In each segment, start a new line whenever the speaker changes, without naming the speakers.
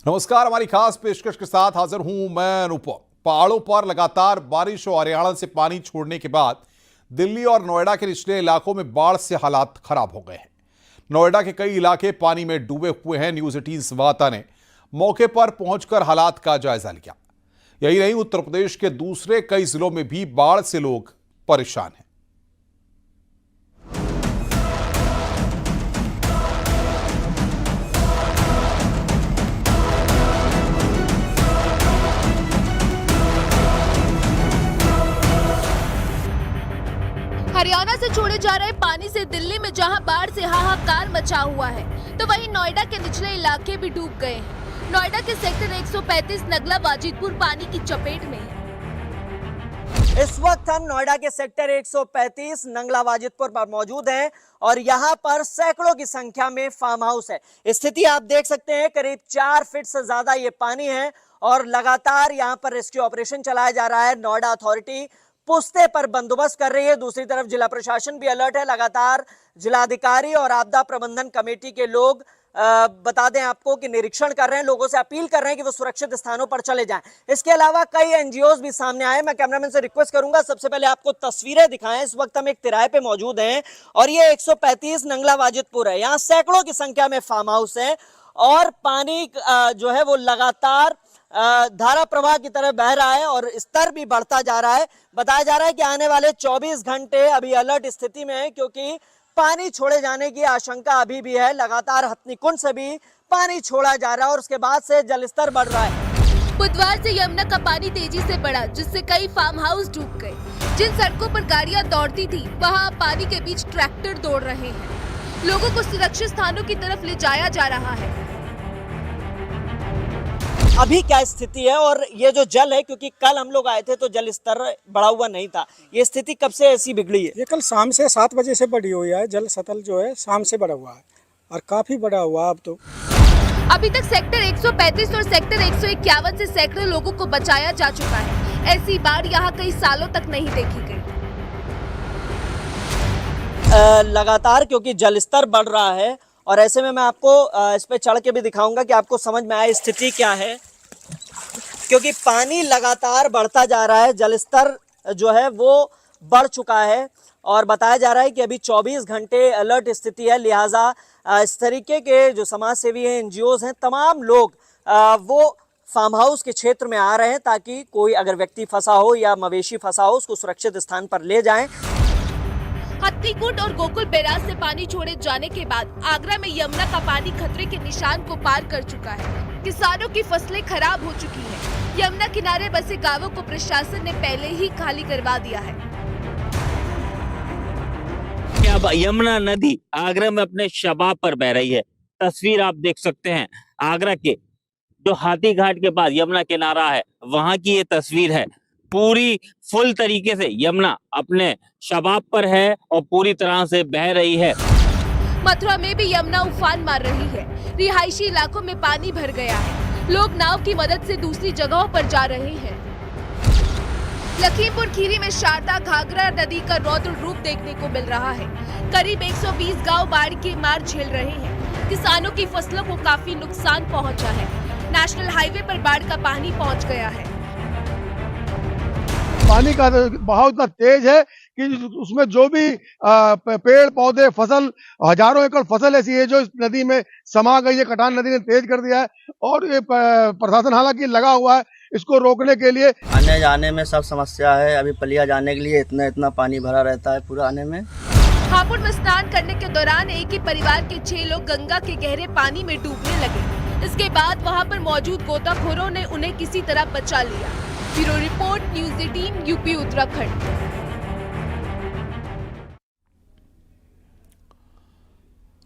नमस्कार, हमारी खास पेशकश के साथ हाजिर हूं मैं अनुपम। पहाड़ों पर लगातार बारिश और हरियाणा से पानी छोड़ने के बाद दिल्ली और नोएडा के निचले इलाकों में बाढ़ से हालात खराब हो गए हैं। नोएडा के कई इलाके पानी में डूबे हुए हैं। न्यूज 18 संवाददाता ने मौके पर पहुंचकर हालात का जायजा लिया। यही नहीं, उत्तर प्रदेश के दूसरे कई जिलों में भी बाढ़ से लोग परेशान हैं।
हरियाणा से छोड़े जा रहे पानी से दिल्ली में जहां बाढ़ से हाहाकार मचा हुआ है, तो वहीं नोएडा के निचले इलाके भी डूब गए हैं। नोएडा के सेक्टर 135 नगला वाजिदपुर पानी की चपेट में है।
इस वक्त हम नोएडा के सेक्टर 135 नंगला वाजिदपुर पर मौजूद हैं और यहाँ पर सैकड़ों की संख्या में फार्म हाउस है। स्थिति आप देख सकते हैं, करीब 4 फीट से ज्यादा ये पानी है और लगातार यहाँ पर रेस्क्यू ऑपरेशन चलाया जा रहा है। नोएडा अथॉरिटी पुश्ते पर बंदोबस्त कर रही है। दूसरी तरफ जिला प्रशासन भी अलर्ट है। लगातार जिलाधिकारी और आपदा प्रबंधन कमेटी के लोग बता दें आपको कि निरीक्षण कर रहे हैं, लोगों से अपील कर रहे हैं कि वो सुरक्षित स्थानों पर चले जाएं। इसके अलावा कई एनजीओज भी सामने आए। मैं कैमरामैन से रिक्वेस्ट करूंगा सबसे पहले आपको तस्वीरें दिखाएं। इस वक्त हम एक तिराहे पे मौजूद हैं और ये 135 नंगला वाजिदपुर है। यहाँ सैकड़ों की संख्या में फार्म हाउस है और पानी जो है वो लगातार धारा प्रवाह की तरह बह रहा है और स्तर भी बढ़ता जा रहा है। बताया जा रहा है कि आने वाले 24 घंटे अभी अलर्ट स्थिति में है, क्योंकि पानी छोड़े जाने की आशंका अभी भी है। लगातार हथनीकुंड से भी पानी छोड़ा जा रहा है और उसके बाद से जलस्तर बढ़ रहा है।
बुधवार से यमुना का पानी तेजी से बढ़ा, जिससे कई फार्म हाउस डूब गए। जिन सड़कों पर गाड़ियां दौड़ती थी, वहां पानी के बीच ट्रैक्टर दौड़ रहे हैं। लोगों को सुरक्षित स्थानों की तरफ ले जाया जा रहा है।
अभी क्या स्थिति है और ये जो जल है, क्योंकि कल हम लोग आए थे तो जल स्तर बढ़ा हुआ नहीं था, ये स्थिति कब से ऐसी बिगड़ी है?
ये कल शाम से 7 बजे से बढ़ी हुई है। जल सतल जो है शाम से बढ़ा हुआ है और काफी बढ़ा हुआ अब तो।
अभी तक सेक्टर 135 और सेक्टर 151 से सैकड़ों लोगों को बचाया जा चुका है। ऐसी बाढ़ यहाँ कई सालों तक नहीं देखी गई।
लगातार क्योंकि जलस्तर बढ़ रहा है और ऐसे में मैं आपको इस पे चढ़ के भी दिखाऊंगा कि आपको समझ में आए स्थिति क्या है, क्योंकि पानी लगातार बढ़ता जा रहा है। जलस्तर जो है वो बढ़ चुका है और बताया जा रहा है कि अभी 24 घंटे अलर्ट स्थिति है। लिहाजा इस तरीके के जो समाज सेवी हैं, एनजीओज हैं, तमाम लोग वो फार्म हाउस के क्षेत्र में आ रहे हैं ताकि कोई अगर व्यक्ति फंसा हो या मवेशी फंसा हो उसको सुरक्षित स्थान पर ले जाएं।
हथनीकुंड और गोकुल बैराज से पानी छोड़े जाने के बाद आगरा में यमुना का पानी खतरे के निशान को पार कर चुका है। किसानों की फसलें खराब हो चुकी हैं। यमुना किनारे बसे गांवों को प्रशासन ने पहले ही खाली करवा दिया है।
अब यमुना नदी आगरा में अपने शबाब पर बह रही है। तस्वीर आप देख सकते हैं, आगरा के जो हाथी घाट के पास यमुना किनारा है वहां की ये तस्वीर है। पूरी फुल तरीके से यमुना अपने शबाब पर है और पूरी तरह से बह रही है।
मथुरा में भी यमुना उफान मार रही है। रिहायशी इलाकों में पानी भर गया है। लोग नाव की मदद से दूसरी जगहों पर जा रहे हैं। लखीमपुर खीरी में शारदा घाघरा नदी का रौद्र रूप देखने को मिल रहा है। करीब 120 गांव बाढ़ की मार झेल रहे हैं। किसानों की फसलों को काफी नुकसान पहुंचा है। नेशनल हाईवे पर बाढ़ का पानी पहुंच गया है।
पानी का बहाव इतना तेज है कि उसमें जो भी पेड़ पौधे फसल, हजारों एकड़ फसल ऐसी है जो इस नदी में समा गई है। कटान नदी ने तेज कर दिया है और ये प्रशासन हालांकि लगा हुआ है इसको रोकने के लिए।
आने जाने में सब समस्या है। अभी पलिया जाने के लिए इतना पानी भरा रहता है पूरा आने में।
हापुड़ में स्नान करने के दौरान एक ही परिवार के 6 लोग गंगा के गहरे पानी में डूबने लगे। इसके बाद वहां पर मौजूद गोताखोरों ने उन्हें किसी तरह बचा लिया। Bureau report, news 18 UP Uttarakhand.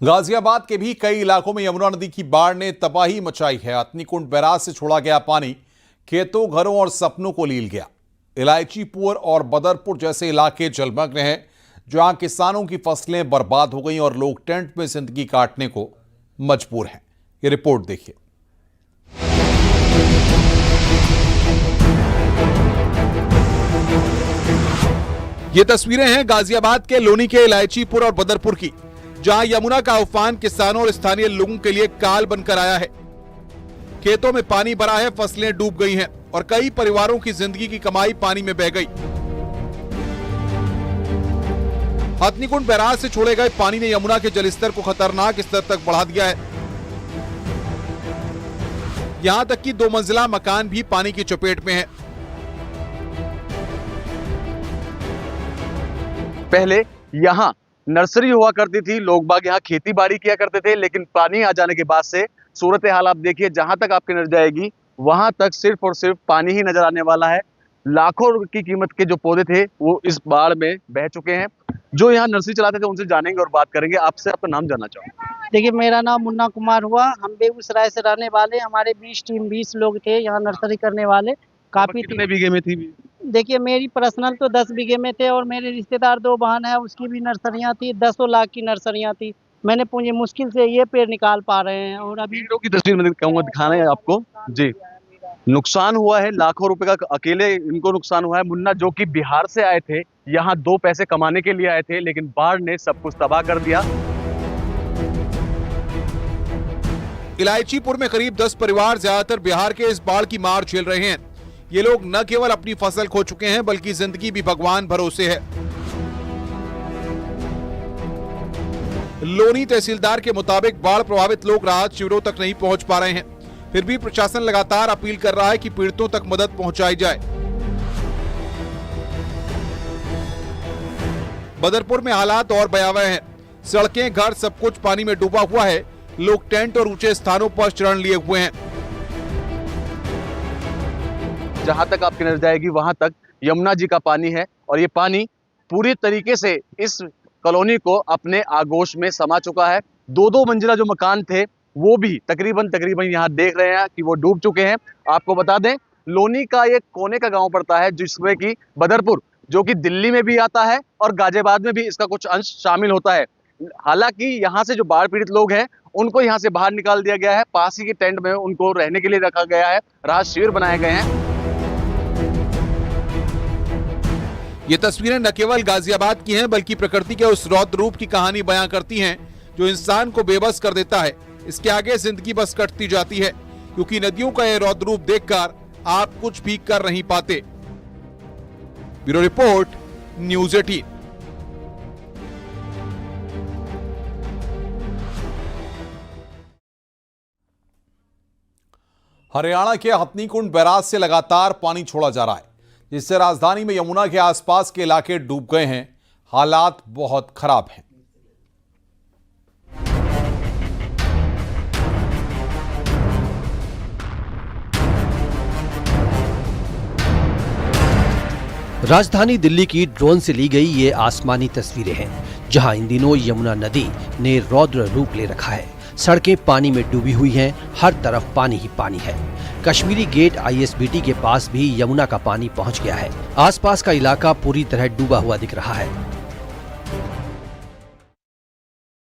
Ghaziabad के भी कई इलाकों में यमुना नदी की बाढ़ ने तबाही मचाई है। हथनीकुंड बैराज से छोड़ा गया पानी खेतों, घरों और सपनों को लील गया। इलायचीपुर और बदरपुर जैसे इलाके जलमग्न हैं, जहां किसानों की फसलें बर्बाद हो गई और लोग टेंट में जिंदगी काटने को मजबूर हैं। ये रिपोर्ट देखिए। ये तस्वीरें हैं गाजियाबाद के लोनी के इलायचीपुर और बदरपुर की, जहां यमुना का उफान किसानों और स्थानीय लोगों के लिए काल बनकर आया है। खेतों में पानी भरा है, फसलें डूब गई हैं और कई परिवारों की जिंदगी की कमाई पानी में बह गई। हथनीकुंड बैराज से छोड़े गए पानी ने यमुना के जलस्तर को खतरनाक स्तर तक बढ़ा दिया है। यहां तक कि 2 मंजिला मकान भी पानी की चपेट में है।
पहले यहाँ नर्सरी हुआ करती थी, लोग बाग यहाँ खेती बाड़ी किया करते थे, लेकिन पानी आ जाने के बाद से सूरत हाल आप देखिए, जहां तक आपकी नजर जाएगी वहां तक सिर्फ और सिर्फ पानी ही नजर आने वाला है। लाखों की कीमत के जो पौधे थे वो इस बाढ़ में बह चुके हैं। जो यहाँ नर्सरी चलाते थे उनसे जानेंगे और बात करेंगे। आपसे आपका नाम जानना चाहूंगा।
देखिए, मेरा नाम मुन्ना कुमार हुआ। हम बेगूसराय से रहने वाले, हमारे 20 लोग थे यहाँ नर्सरी करने वाले। काफी
कितने बीघे में थी?
देखिए, मेरी पर्सनल तो 10 बीघे में थे और मेरे रिश्तेदार 2 बहन है, उसकी भी नर्सरियाँ थी, 10 लाख की नर्सरियाँ थी। मैंने पूंजी मुश्किल से ये पेड़ निकाल पा रहे हैं और अभी
की तस्वीर मैं कहूँगा दिखाना है आपको जी। नुकसान हुआ है, लाखों रुपए का अकेले इनको नुकसान हुआ है। मुन्ना जो कि बिहार से आए थे, यहाँ 2 पैसे कमाने के लिए आए थे, लेकिन बाढ़ ने सब कुछ तबाह कर दिया।
इलायचीपुर में करीब 10 परिवार ज्यादातर बिहार के इस बाढ़ की मार झेल रहे हैं। ये लोग न केवल अपनी फसल खो चुके हैं बल्कि जिंदगी भी भगवान भरोसे है। लोनी तहसीलदार के मुताबिक बाढ़ प्रभावित लोग राहत शिविरों तक नहीं पहुंच पा रहे हैं, फिर भी प्रशासन लगातार अपील कर रहा है कि पीड़ितों तक मदद पहुंचाई जाए। बदरपुर में हालात और भयावह हैं। सड़कें, घर, सब कुछ पानी में डूबा हुआ है। लोग टेंट और ऊंचे स्थानों पर शरण लिए हुए हैं।
जहां तक आपकी नजर जाएगी वहां तक यमुना जी का पानी है और ये पानी पूरी तरीके से इस कॉलोनी को अपने आगोश में समा चुका है। 2 मंजिला जो मकान थे वो भी तकरीबन यहाँ देख रहे हैं कि वो डूब चुके हैं। आपको बता दें, लोनी का ये कोने का गांव पड़ता है जिसमें कि बदरपुर जो कि दिल्ली में भी आता है और गाजियाबाद में भी इसका कुछ अंश शामिल होता है। हालांकि यहाँ से जो बाढ़ पीड़ित लोग हैं उनको यहाँ से बाहर निकाल दिया गया है। पास ही के टेंट में उनको रहने के लिए रखा गया है, राहत शिविर बनाए गए हैं।
ये तस्वीरें न केवल गाजियाबाद की हैं बल्कि प्रकृति के उस रौद्र रूप की कहानी बयां करती हैं जो इंसान को बेबस कर देता है। इसके आगे जिंदगी बस कटती जाती है, क्योंकि नदियों का यह रौद्र रूप देखकर आप कुछ भी कर नहीं पाते। Bureau report, News 18। हरियाणा के हथनीकुंड बैराज से लगातार पानी छोड़ा जा रहा है, जिससे राजधानी में यमुना के आसपास के इलाके डूब गए हैं। हालात बहुत खराब हैं।
राजधानी दिल्ली की ड्रोन से ली गई ये आसमानी तस्वीरें हैं, जहां इन दिनों यमुना नदी ने रौद्र रूप ले रखा है। सड़कें पानी में डूबी हुई हैं, हर तरफ पानी ही पानी है। कश्मीरी गेट ISBT के पास भी यमुना का पानी पहुंच गया है। आसपास का इलाका पूरी तरह डूबा हुआ दिख रहा है।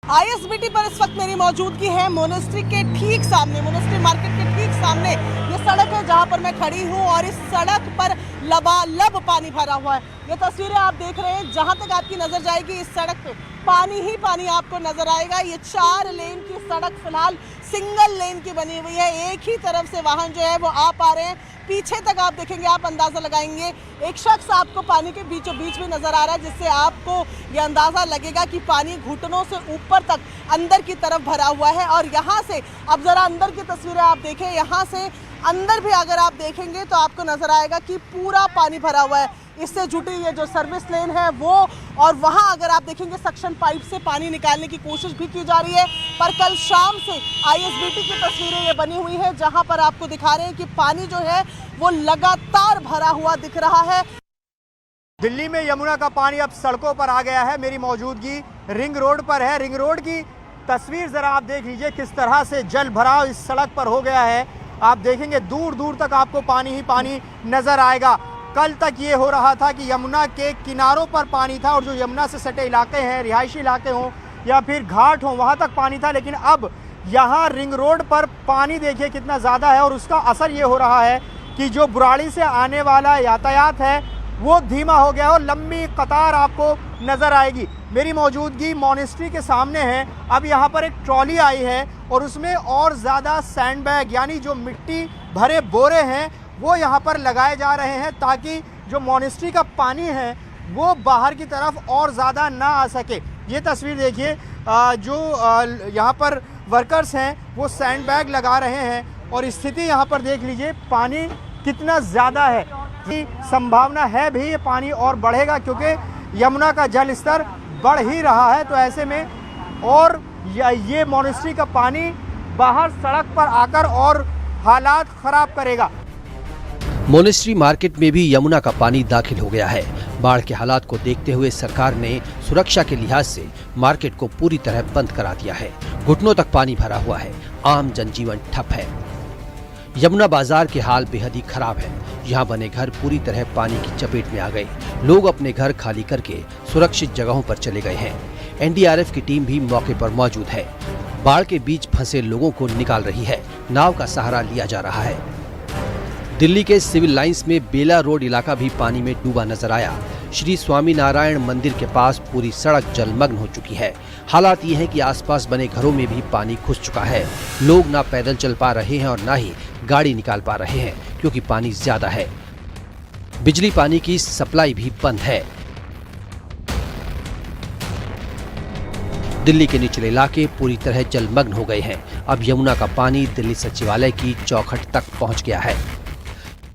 ISBT पर इस वक्त मेरी मौजूदगी है मोनेस्ट्री के ठीक सामने, मोनेस्ट्री मार्केट के ठीक सामने ये सड़क है जहां पर मैं खड़ी हूं और इस सड़क पर लबालब पानी भरा हुआ है। ये तस्वीरें आप देख रहे हैं, जहां तक आपकी नजर जाएगी इस सड़क पे पानी ही पानी आपको नजर आएगा। ये 4 लेन की सड़क फिलहाल सिंगल लेन की बनी हुई है, एक ही तरफ से वाहन जो है वो आ पा रहे हैं। पीछे तक आप देखेंगे, आप अंदाजा लगाएंगे, एक शख्स आपको पानी के बीचों बीच में नजर आ रहा है, जिससे आपको ये अंदाजा लगेगा कि पानी घुटनों से ऊपर तक अंदर की तरफ भरा हुआ है। और यहाँ से अब जरा अंदर की तस्वीरें आप देखें, यहाँ से अंदर भी अगर आप देखेंगे तो आपको नजर आएगा कि पूरा पानी भरा हुआ है। इससे जुटी ये जो सर्विस लेन है वो, और वहाँ अगर आप देखेंगे सक्शन पाइप से पानी निकालने की कोशिश भी की जा रही है। पर कल शाम से ISBT की तस्वीरें ये बनी हुई है, जहाँ पर आपको दिखा रहे हैं कि पानी जो है वो लगातार भरा हुआ दिख रहा है।
दिल्ली में यमुना का पानी अब सड़कों पर आ गया है। मेरी मौजूदगी रिंग रोड पर है। रिंग रोड की तस्वीर जरा आप देख लीजिए, किस तरह से जल भराव इस सड़क पर हो गया है। आप देखेंगे दूर दूर तक आपको पानी ही पानी नजर आएगा। कल तक ये हो रहा था कि यमुना के किनारों पर पानी था और जो यमुना से सटे इलाके हैं, रिहायशी इलाके हों या फिर घाट हों, वहाँ तक पानी था। लेकिन अब यहाँ रिंग रोड पर पानी देखिए कितना ज़्यादा है और उसका असर ये हो रहा है कि जो बुराड़ी से आने वाला यातायात है वो धीमा हो गया और लंबी कतार आपको नज़र आएगी। मेरी मौजूदगी मॉनेस्ट्री के सामने है। अब यहाँ पर एक ट्रॉली आई है और उसमें और ज़्यादा सैंड बैग यानी जो मिट्टी भरे बोरे हैं वो यहाँ पर लगाए जा रहे हैं ताकि जो मॉनेस्ट्री का पानी है वो बाहर की तरफ और ज़्यादा ना आ सके। ये तस्वीर देखिए, जो यहाँ पर वर्कर्स हैं वो सैंड बैग लगा रहे हैं और स्थिति यहाँ पर देख लीजिए, पानी कितना ज़्यादा है। संभावना है भी ये पानी और बढ़ेगा क्योंकि यमुना का जल स्तर बढ़ ही रहा है। तो ऐसे में और ये मॉनेस्ट्री का पानी बाहर सड़क पर आकर और हालात ख़राब करेगा।
मोनेस्ट्री मार्केट में भी यमुना का पानी दाखिल हो गया है। बाढ़ के हालात को देखते हुए सरकार ने सुरक्षा के लिहाज से मार्केट को पूरी तरह बंद करा दिया है। घुटनों तक पानी भरा हुआ है, आम जनजीवन ठप है। यमुना बाजार के हाल बेहद ही खराब है। यहाँ बने घर पूरी तरह पानी की चपेट में आ गए। लोग अपने घर खाली करके सुरक्षित जगहों पर चले गए हैं। एनडीआरएफ की टीम भी मौके पर मौजूद है। बाढ़ के बीच फंसे लोगों को निकाल रही है। नाव का सहारा लिया जा रहा है। दिल्ली के सिविल लाइंस में बेला रोड इलाका भी पानी में डूबा नजर आया। श्री स्वामीनारायण मंदिर के पास पूरी सड़क जलमग्न हो चुकी है। हालात ये है कि आसपास बने घरों में भी पानी घुस चुका है। लोग ना पैदल चल पा रहे हैं और ना ही गाड़ी निकाल पा रहे हैं क्योंकि पानी ज्यादा है। बिजली पानी की सप्लाई भी बंद है। दिल्ली के निचले इलाके पूरी तरह जलमग्न हो गए हैं। अब यमुना का पानी दिल्ली सचिवालय की चौखट तक पहुंच गया है।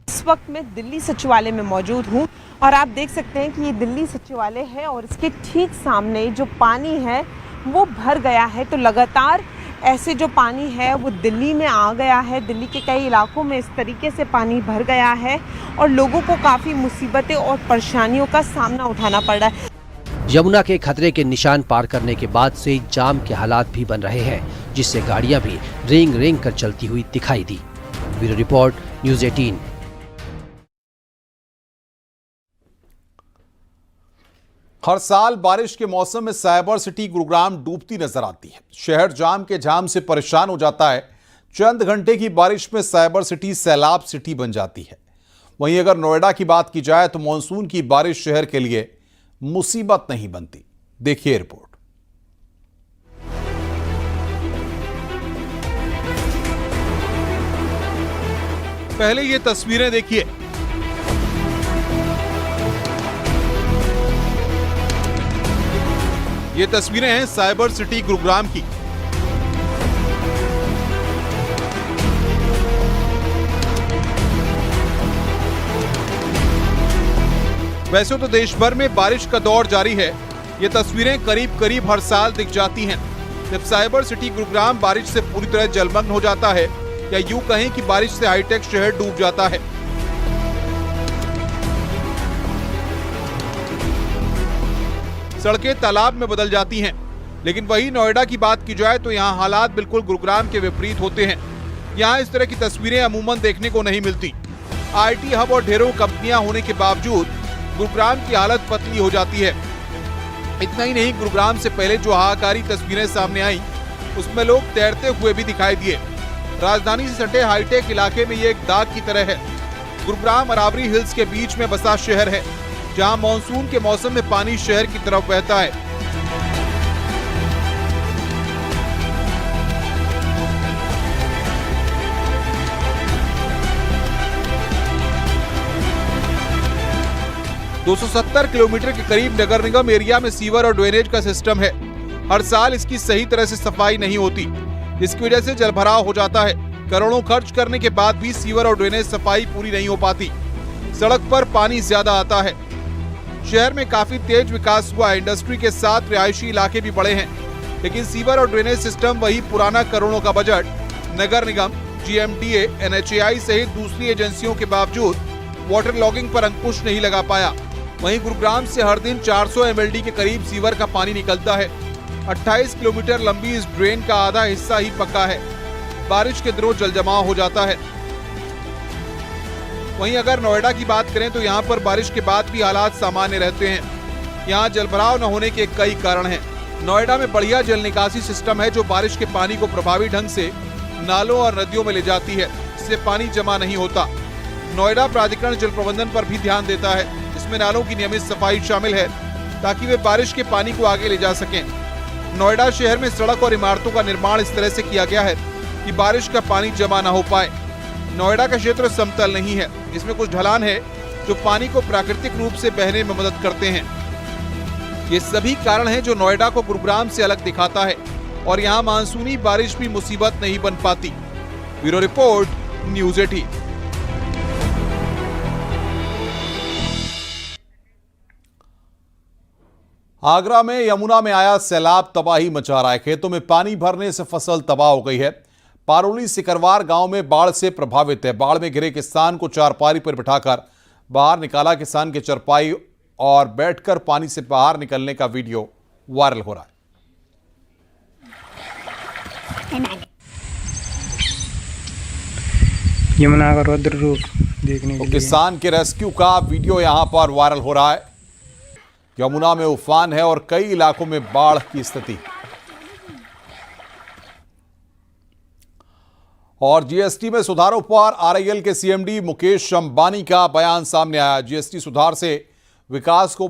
इस वक्त मैं दिल्ली सचिवालय में मौजूद हूं और आप देख सकते हैं कि ये दिल्ली सचिवालय है और इसके ठीक सामने जो पानी है वो भर गया है। तो लगातार ऐसे जो पानी है वो दिल्ली में आ गया है। दिल्ली के कई इलाकों में इस तरीके से पानी भर गया है और लोगों को काफ़ी मुसीबतें और परेशानियों का सामना उठाना पड़ रहा है।
यमुना के खतरे के निशान पार करने के बाद से जाम के हालात भी बन रहे हैं, जिससे गाड़ियां भी रेंग रेंग कर चलती हुई दिखाई दी। Bureau report, News 18।
हर साल बारिश के मौसम में साइबर सिटी गुरुग्राम डूबती नजर आती है। शहर जाम के जाम से परेशान हो जाता है। चंद घंटे की बारिश में साइबर सिटी सैलाब सिटी बन जाती है। वहीं अगर नोएडा की बात की जाए तो मानसून की बारिश शहर के लिए मुसीबत नहीं बनती। देखिए रिपोर्ट। पहले ये तस्वीरें देखिए। ये तस्वीरें हैं साइबर सिटी गुरुग्राम की। वैसे तो देश भर में बारिश का दौर जारी है। ये तस्वीरें करीब करीब हर साल दिख जाती हैं। जब साइबर सिटी गुरुग्राम बारिश से पूरी तरह जलमग्न हो जाता है या यूं कहें कि बारिश से हाईटेक शहर डूब जाता है। सड़कें तालाब में बदल जाती हैं। लेकिन वही नोएडा की बात की जाए तो यहाँ हालात बिल्कुल गुरुग्राम के विपरीत होते हैं। यहाँ इस तरह की तस्वीरें अमूमन देखने को नहीं मिलती। आईटी हब और ढेरों कंपनियां होने के बावजूद गुरुग्राम की हालत पतली हो जाती है। इतना ही नहीं, गुरुग्राम से पहले जो हाहाकारी तस्वीरें सामने आई उसमें लोग तैरते हुए भी दिखाई दिए। राजधानी से सटे हाईटेक इलाके में ये एक दाग की तरह है। गुरुग्राम अरावली हिल्स के बीच में बसा शहर है, जहां मानसून के मौसम में पानी शहर की तरफ बहता है। दो 270 किलोमीटर के करीब नगर निगम एरिया में सीवर और ड्रेनेज का सिस्टम है। हर साल इसकी सही तरह से सफाई नहीं होती, जिसकी वजह से जलभराव हो जाता है। करोड़ों खर्च करने के बाद भी सीवर और ड्रेनेज सफाई पूरी नहीं हो पाती। सड़क पर पानी ज्यादा आता है। शहर में काफी तेज विकास हुआ है। इंडस्ट्री के साथ रिहायशी इलाके भी बड़े हैं, लेकिन सीवर और ड्रेनेज सिस्टम वही पुराना। करोड़ों का बजट नगर निगम, GMDA, NHAI सहित दूसरी एजेंसियों के बावजूद वाटर लॉगिंग पर अंकुश नहीं लगा पाया। वहीं गुरुग्राम से हर दिन 400 MLD के करीब सीवर का पानी निकलता है। 28 किलोमीटर लंबी इस ड्रेन का आधा हिस्सा ही पक्का है। बारिश के दिनों जलजमाव हो जाता है। वहीं अगर नोएडा की बात करें तो यहाँ पर बारिश के बाद भी हालात सामान्य रहते हैं। यहाँ जलभराव न होने के कई कारण हैं। नोएडा में बढ़िया जल निकासी सिस्टम है, जो बारिश के पानी को प्रभावी ढंग से नालों और नदियों में ले जाती है, इससे पानी जमा नहीं होता। नोएडा प्राधिकरण जल प्रबंधन पर भी ध्यान देता है। इस इसमें नालों की नियमित सफाई शामिल है ताकि वे बारिश के पानी को आगे ले जा सकें। नोएडा शहर में सड़क और इमारतों का निर्माण इस तरह से किया गया है कि बारिश का पानी जमा न हो पाए। नोएडा का क्षेत्र समतल नहीं है, इसमें कुछ ढलान है जो पानी को प्राकृतिक रूप से बहने में मदद करते हैं। ये सभी कारण हैं जो नोएडा को गुरुग्राम से अलग दिखाता है और यहाँ मानसूनी बारिश भी मुसीबत नहीं बन पाती। Bureau report, News 18। आगरा में यमुना में आया सैलाब तबाही मचा रहा है। खेतों में पानी भरने से फसल तबाह हो गई है। पारोली सिकरवार गांव में बाढ़ से प्रभावित है। बाढ़ में घिरे किसान को चारपाई पर बिठाकर बाहर निकाला। किसान के चरपाई और बैठकर पानी से बाहर निकलने का वीडियो वायरल हो रहा है।
यमुना का रौद्र रूप देखने के लिए
किसान के रेस्क्यू का वीडियो यहां पर वायरल हो रहा है। यमुना में उफान है और कई इलाकों में बाढ़ की स्थिति। और जीएसटी में सुधारों पर आरआईएल के सीएमडी मुकेश अंबानी का बयान सामने आया। जीएसटी सुधार से विकास को